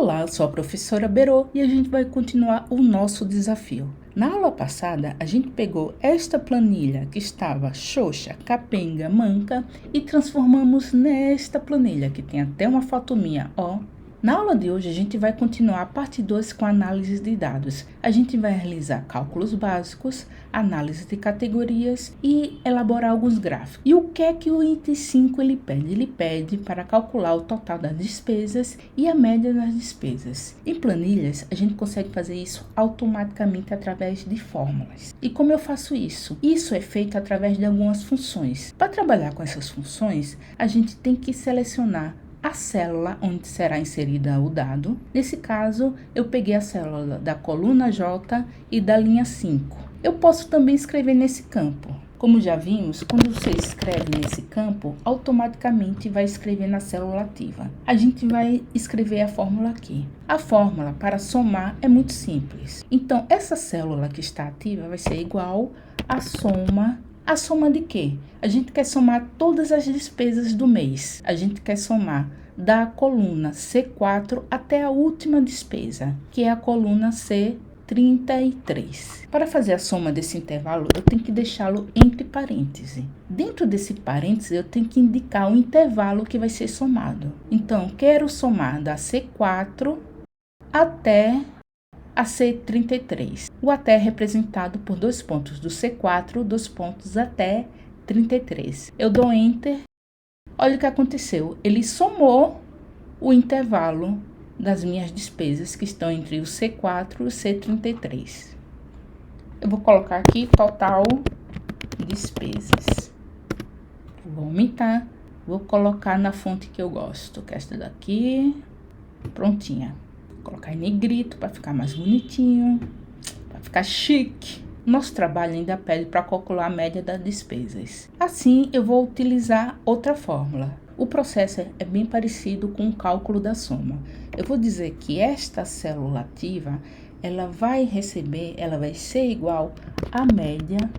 Olá, eu sou a professora Berô e a gente vai continuar o nosso desafio. Na aula passada, a gente pegou esta planilha que estava xoxa, capenga, manca e transformamos nesta planilha que tem até uma foto minha, ó. Na aula de hoje, a gente vai continuar a parte 2 com análise de dados. A gente vai realizar cálculos básicos, análise de categorias e elaborar alguns gráficos. E o que é que o item 5 ele pede? Ele pede para calcular o total das despesas e a média das despesas. Em planilhas, a gente consegue fazer isso automaticamente através de fórmulas. E como eu faço isso? Isso é feito através de algumas funções. Para trabalhar com essas funções, a gente tem que selecionar a célula onde será inserida o dado. Nesse caso, eu peguei a célula da coluna J e da linha 5. Eu posso também escrever nesse campo. Como já vimos, quando você escreve nesse campo, automaticamente vai escrever na célula ativa. A gente vai escrever a fórmula aqui. A fórmula para somar é muito simples. Então, essa célula que está ativa vai ser igual à soma. A soma de quê? A gente quer somar todas as despesas do mês. A gente quer somar da coluna C4 até a última despesa, que é a coluna C33. Para fazer a soma desse intervalo, eu tenho que deixá-lo entre parênteses. Dentro desse parênteses, eu tenho que indicar o intervalo que vai ser somado. Então, quero somar da C4 até a C33. O até é representado por dois pontos do C4, dois pontos até 33. Eu dou Enter. Olha o que aconteceu. Ele somou o intervalo das minhas despesas que estão entre o C4 e o C33. Eu vou colocar aqui total despesas. Vou aumentar. Vou colocar na fonte que eu gosto, que é esta daqui. Prontinha. Colocar em negrito para ficar mais bonitinho, para ficar chique. Nosso trabalho ainda pede para calcular a média das despesas. Assim, eu vou utilizar outra fórmula. O processo é bem parecido com o cálculo da soma. Eu vou dizer que esta célula ativa, ela vai ser igual à média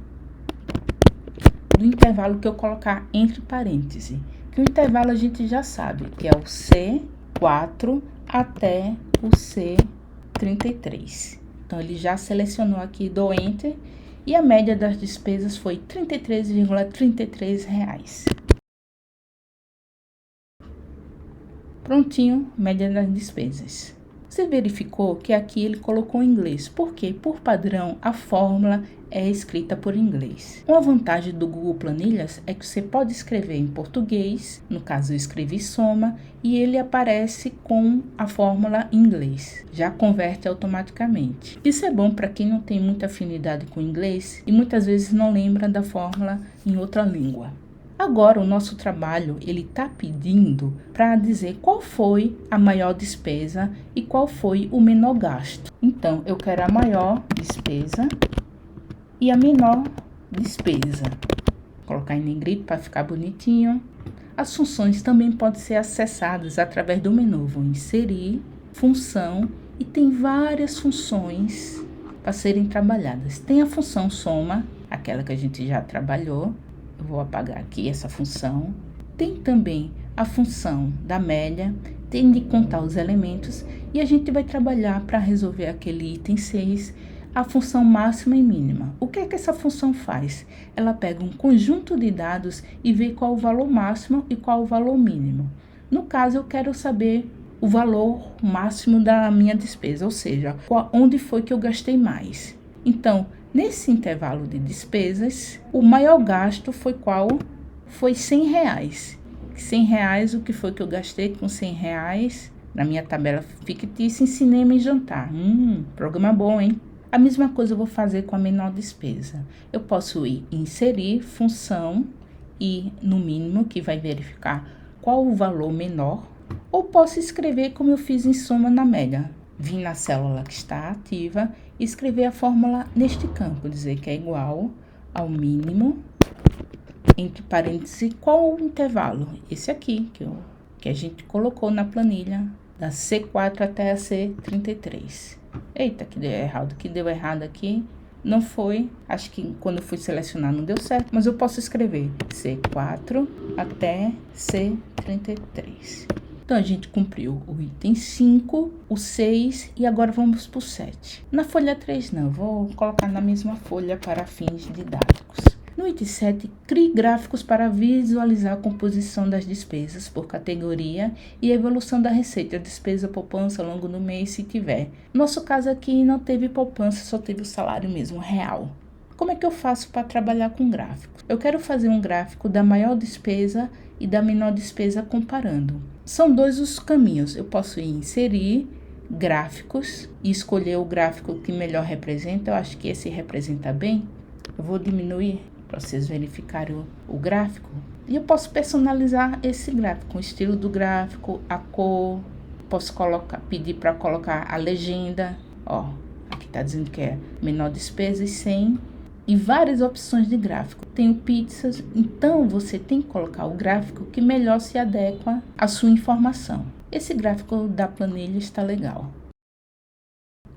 do intervalo que eu colocar entre parênteses. Que o intervalo a gente já sabe, que é o C4 até o C33. Então, ele já selecionou aqui, dou Enter, e a média das despesas foi R$ 33,33. Prontinho, média das despesas. Você verificou que aqui ele colocou em inglês, porque, por padrão, a fórmula é escrita por inglês. Uma vantagem do Google Planilhas é que você pode escrever em português, no caso eu escrevi soma, e ele aparece com a fórmula em inglês, já converte automaticamente. Isso é bom para quem não tem muita afinidade com inglês e muitas vezes não lembra da fórmula em outra língua. Agora, o nosso trabalho, ele está pedindo para dizer qual foi a maior despesa e qual foi o menor gasto. Então, eu quero a maior despesa e a menor despesa. Vou colocar em negrito para ficar bonitinho. As funções também podem ser acessadas através do menu. Vou inserir, função, e tem várias funções para serem trabalhadas. Tem a função soma, aquela que a gente já trabalhou. Eu vou apagar aqui essa função. Tem também a função da média, tem de contar os elementos, e a gente vai trabalhar para resolver aquele item 6, a função máxima e mínima. O que é que essa função faz? Ela pega um conjunto de dados e vê qual o valor máximo e qual o valor mínimo. No caso, eu quero saber o valor máximo da minha despesa, ou seja, onde foi que eu gastei mais. Então, nesse intervalo de despesas, o maior gasto foi qual? Foi R$100. R$100, o que foi que eu gastei com R$100 na minha tabela fictícia em cinema e jantar? Programa bom, hein? A mesma coisa eu vou fazer com a menor despesa. Eu posso ir inserir função e no mínimo, que vai verificar qual o valor menor, ou posso escrever como eu fiz em soma na média. Vim na célula que está ativa e escrever a fórmula neste campo, dizer que é igual ao mínimo, entre parênteses, qual o intervalo? Esse aqui, que a gente colocou na planilha, da C4 até a C33. Eita, que deu errado aqui. Não foi, acho que quando eu fui selecionar não deu certo, mas eu posso escrever C4 até C33. Então, a gente cumpriu o item 5, o 6 e agora vamos para o 7. Na folha 3 não, vou colocar na mesma folha para fins didáticos. No item 7, crie gráficos para visualizar a composição das despesas por categoria e a evolução da receita, despesa, poupança ao longo do mês, se tiver. Nosso caso aqui não teve poupança, só teve o salário mesmo, real. Como é que eu faço para trabalhar com gráfico? Eu quero fazer um gráfico da maior despesa e da menor despesa comparando. São dois os caminhos. Eu posso inserir gráficos e escolher o gráfico que melhor representa. Eu acho que esse representa bem. Eu vou diminuir para vocês verificarem o gráfico. E eu posso personalizar esse gráfico, o estilo do gráfico, a cor. Posso pedir para colocar a legenda. Ó, aqui está dizendo que é menor despesa e 100. E várias opções de gráfico. Tenho pizzas, então você tem que colocar o gráfico que melhor se adequa à sua informação. Esse gráfico da planilha está legal.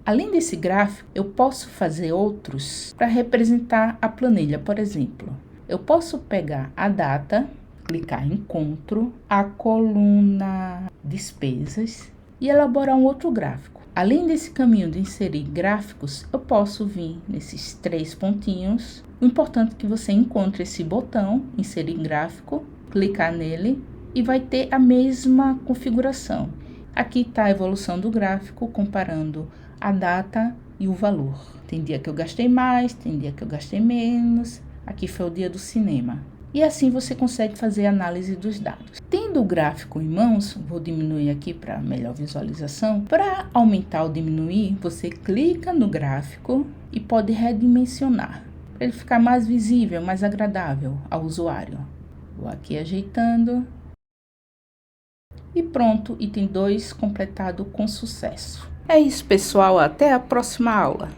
Além desse gráfico, eu posso fazer outros para representar a planilha. Por exemplo, eu posso pegar a data, clicar em encontro, a coluna despesas e elaborar um outro gráfico. Além desse caminho de inserir gráficos, eu posso vir nesses 3 pontinhos. O importante é que você encontre esse botão, inserir gráfico, clicar nele e vai ter a mesma configuração. Aqui está a evolução do gráfico, comparando a data e o valor. Tem dia que eu gastei mais, tem dia que eu gastei menos. Aqui foi o dia do cinema. E assim você consegue fazer a análise dos dados. Tendo o gráfico em mãos, vou diminuir aqui para melhor visualização. Para aumentar ou diminuir, você clica no gráfico e pode redimensionar, para ele ficar mais visível, mais agradável ao usuário. Vou aqui ajeitando. E pronto, item 2 completado com sucesso. É isso, pessoal. Até a próxima aula.